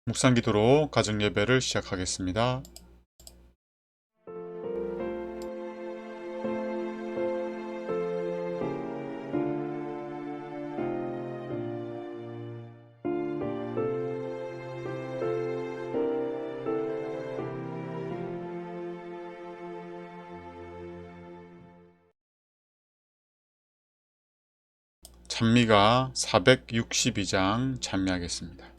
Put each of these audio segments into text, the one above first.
묵상기도로 가정예배를 시작하겠습니다. 찬미가 462장 찬미하겠습니다.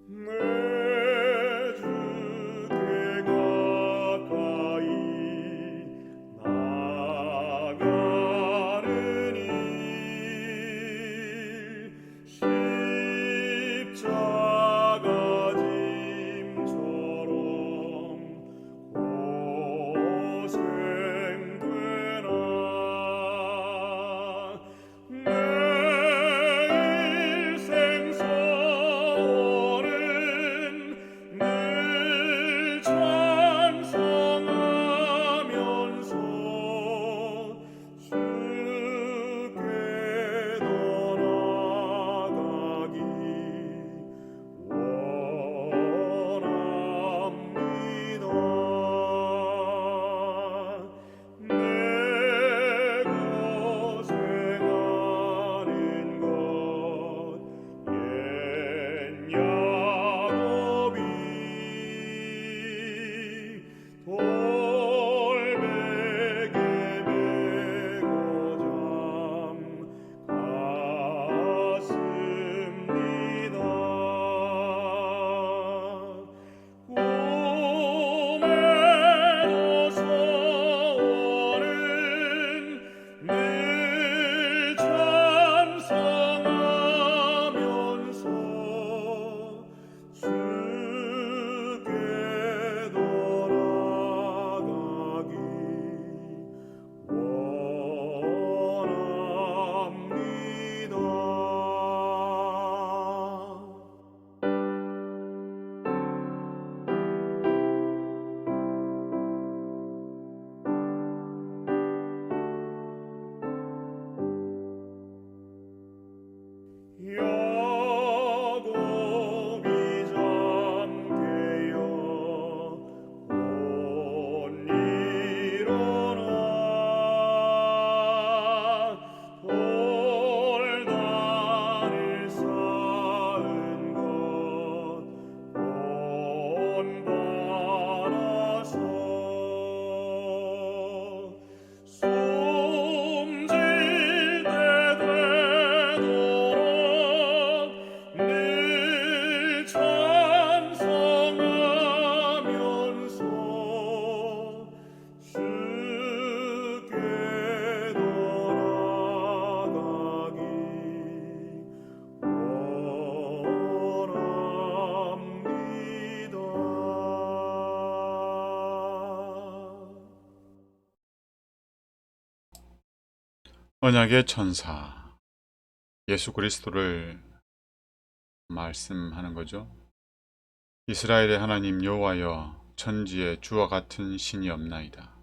내 주께 가까이 나가는 일 십자가 짐처럼 고생되나 내 일생 서원은 늘 찬송하면서 주께 더 나아가기 원합니다. 내 고생하는 것 옛 야곱이 돌베개 메고 잠갔습니다. 꿈에도 소원은 늘 찬송하면서 주께 돌아가기 원합니다. 야곱이 잠깨어 못 일어나 돌다리를 쌓은 것 본받아서 숨질 때 되도록 늘 찬송하면서 주께 돌아가기 원합니다. 언약의 천사 예수 그리스도를 말씀하는 거죠. 이스라엘의 하나님 여호와여, 천지에 주와 같은 신이 없나이다.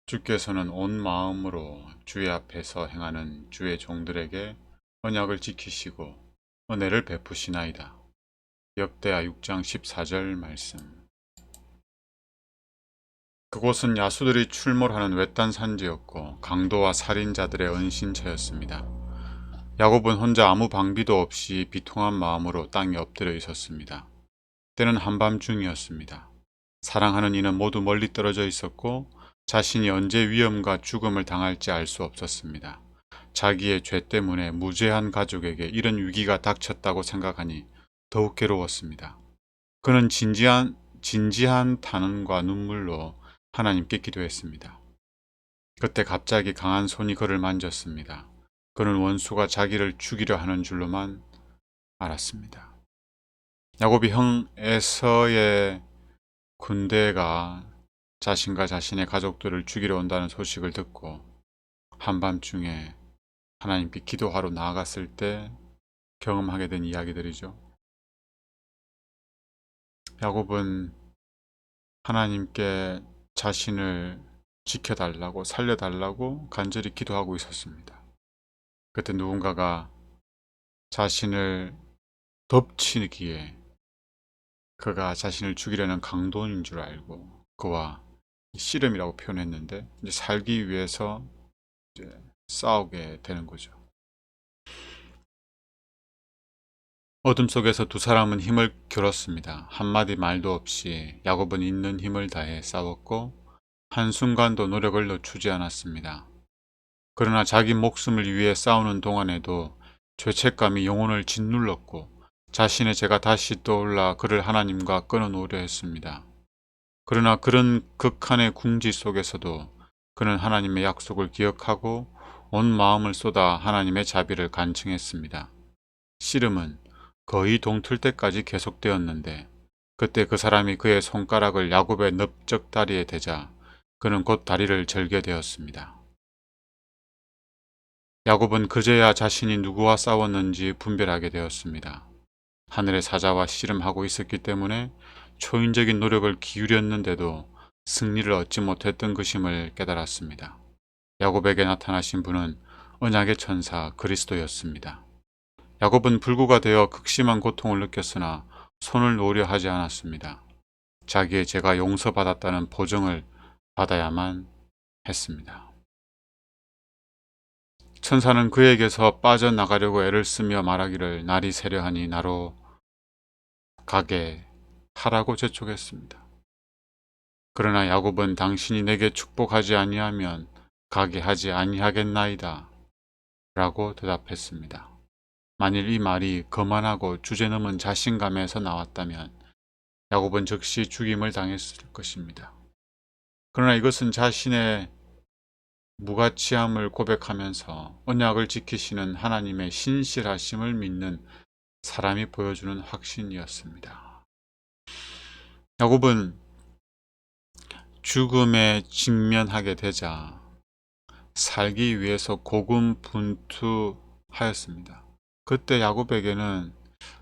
주께서는 온 마음으로 주의 앞에서 행하는 주의 종들에게 언약을 지키시고 은혜를 베푸시나이다. 역대하 6장 14절 말씀. 그곳은 야수들이 출몰하는 외딴 산지였고 강도와 살인자들의 은신처였습니다. 야곱은 혼자 아무 방비도 없이 비통한 마음으로 땅에 엎드려 있었습니다. 때는 한밤중이었습니다. 사랑하는 이는 모두 멀리 떨어져 있었고 자신이 언제 위험과 죽음을 당할지 알 수 없었습니다. 자기의 죄 때문에 무죄한 가족에게 이런 위기가 닥쳤다고 생각하니 더욱 괴로웠습니다. 그는 진지한 탄원과 눈물로 하나님께 기도했습니다. 그때 갑자기 강한 손이 그를 만졌습니다. 그는 원수가 자기를 죽이려 하는 줄로만 알았습니다. 야곱이 형 에서의 군대가 자신과 자신의 가족들을 죽이려 온다는 소식을 듣고 한밤중에 하나님께 기도하러 나아갔을 때 경험하게 된 이야기들이죠. 야곱은 하나님께 자신을 지켜달라고 살려달라고 간절히 기도하고 있었습니다. 그때 누군가가 자신을 덮치기에 그가 자신을 죽이려는 강도인 줄 알고 그와 씨름이라고 표현했는데 이제 살기 위해서 이제 싸우게 되는 거죠. 어둠 속에서 두 사람은 힘을 겨뤘습니다. 한마디 말도 없이 야곱은 있는 힘을 다해 싸웠고 한순간도 노력을 늦추지 않았습니다. 그러나 자기 목숨을 위해 싸우는 동안에도 죄책감이 영혼을 짓눌렀고 자신의 죄가 다시 떠올라 그를 하나님과 끊어놓으려 했습니다. 그러나 그런 극한의 궁지 속에서도 그는 하나님의 약속을 기억하고 온 마음을 쏟아 하나님의 자비를 간청했습니다. 씨름은 거의 동틀 때까지 계속되었는데 그때 그 사람이 그의 손가락을 야곱의 넓적 다리에 대자 그는 곧 다리를 절게 되었습니다. 야곱은 그제야 자신이 누구와 싸웠는지 분별하게 되었습니다. 하늘의 사자와 씨름하고 있었기 때문에 초인적인 노력을 기울였는데도 승리를 얻지 못했던 것임을 깨달았습니다. 야곱에게 나타나신 분은 언약의 천사 그리스도였습니다. 야곱은 불구가 되어 극심한 고통을 느꼈으나 손을 놓으려 하지 않았습니다. 자기의 죄가 용서받았다는 보증을 받아야만 했습니다. 천사는 그에게서 빠져나가려고 애를 쓰며 말하기를 날이 새려하니 나로 가게 하라고 재촉했습니다. 그러나 야곱은 당신이 내게 축복하지 아니하면 가게 하지 아니하겠나이다 라고 대답했습니다. 만일 이 말이 거만하고 주제넘은 자신감에서 나왔다면 야곱은 즉시 죽임을 당했을 것입니다. 그러나 이것은 자신의 무가치함을 고백하면서 언약을 지키시는 하나님의 신실하심을 믿는 사람이 보여주는 확신이었습니다. 야곱은 죽음에 직면하게 되자 살기 위해서 고군분투하였습니다. 그때 야곱에게는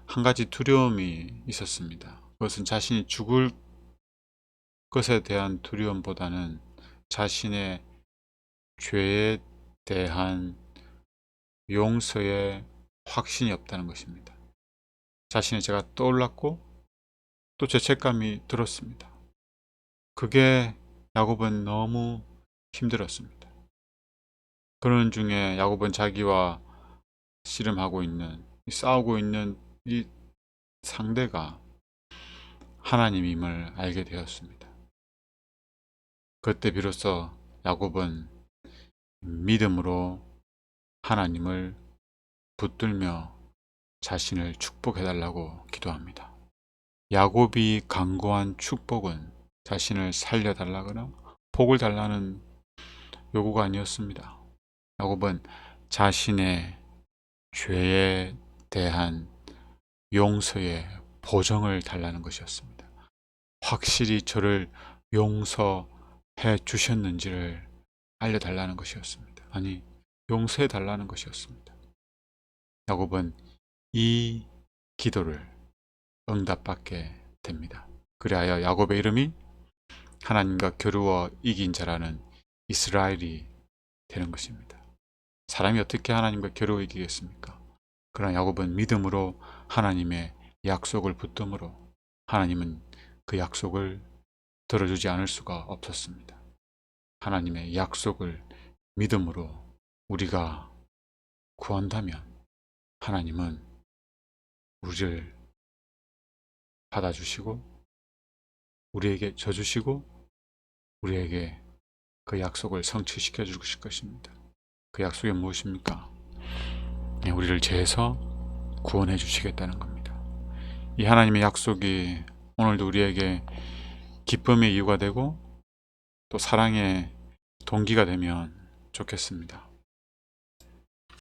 한 가지 두려움이 있었습니다. 그것은 자신이 죽을 것에 대한 두려움보다는 자신의 죄에 대한 용서의 확신이 없다는 것입니다. 자신의 죄가 떠올랐고 또 죄책감이 들었습니다. 그게 야곱은 너무 힘들었습니다. 그런 중에 야곱은 자기와 씨름하고 있는 싸우고 있는 이 상대가 하나님임을 알게 되었습니다. 그때 비로소 야곱은 믿음으로 하나님을 붙들며 자신을 축복해달라고 기도합니다. 야곱이 간구한 축복은 자신을 살려달라거나 복을 달라는 요구가 아니었습니다. 야곱은 자신의 죄에 대한 용서의 보정을 달라는 것이었습니다. 확실히 저를 용서해 주셨는지를 알려달라는 것이었습니다. 아니, 용서해 달라는 것이었습니다. 야곱은 이 기도를 응답받게 됩니다. 그리하여 야곱의 이름이 하나님과 겨루어 이긴 자라는 이스라엘이 되는 것입니다. 사람이 어떻게 하나님과 겨루어 이기겠습니까? 그러나 야곱은 믿음으로 하나님의 약속을 붙들므로 하나님은 그 약속을 들어주지 않을 수가 없었습니다. 하나님의 약속을 믿음으로 우리가 구한다면 하나님은 우리를 받아주시고 우리에게 져주시고 우리에게 그 약속을 성취시켜 주실 것입니다. 그 약속이 무엇입니까? 우리를 죄에서 구원해 주시겠다는 겁니다. 이 하나님의 약속이 오늘도 우리에게 기쁨의 이유가 되고 또 사랑의 동기가 되면 좋겠습니다.